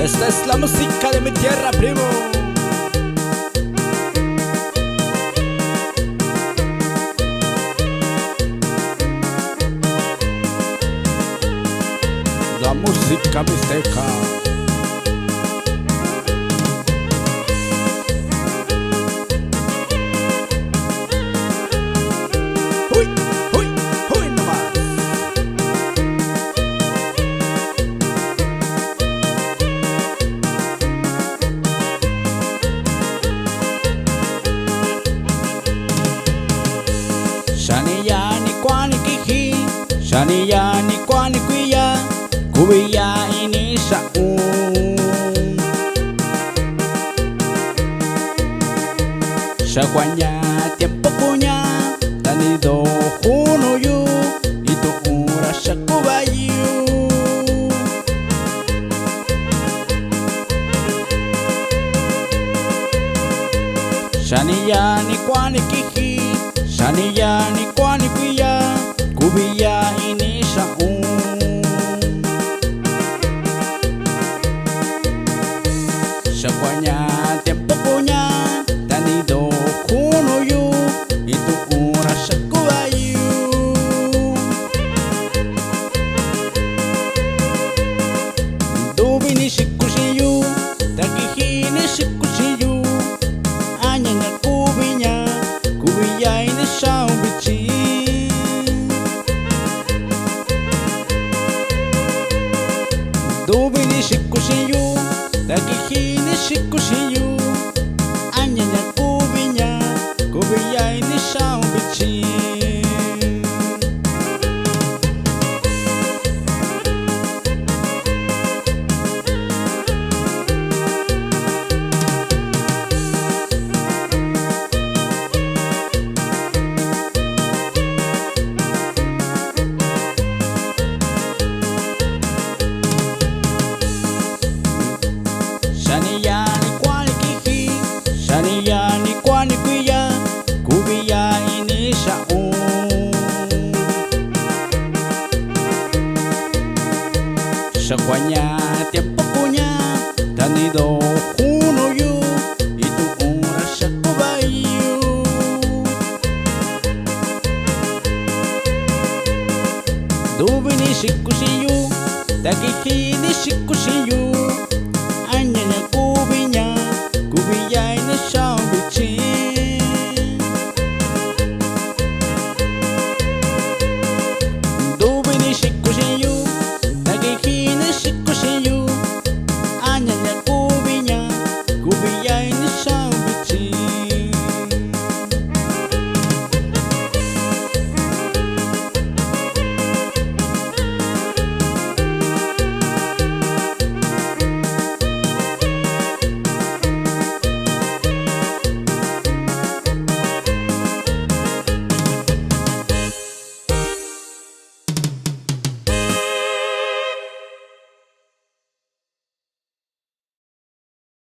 Esta es la música de mi tierra, primo. La música mixteca. Uy, uy, uy nomás. Shani yani kwani kihi, shani yani kwani kuya, kuya ini sa'u. Shakwanya tiempo punya, tanido huno yu, itu ura shakubayu. Shani yani kwani kihi, shani yani kwani kuya, kuya ini sa'u. Shakwanya tiempo punya, tanido huno yu, itu ura shakubayu. Dubi ni shikushiyu, takihi ni shikushiyu, anyanya kubinya, kubiya ini shaubichi. Dubi ni shikushiyu, takihi ni shikushiyu, anyanya kubinya, kubiya ini shaubichi. Shani yani kwani kihi, shani yani kwani kuya, kuya ini sa'u. Shakwanya tiempo punya, tanido huno yu, itu ura shakubayu. Dubi ni shikushiyu, takihi ni shikushiyu,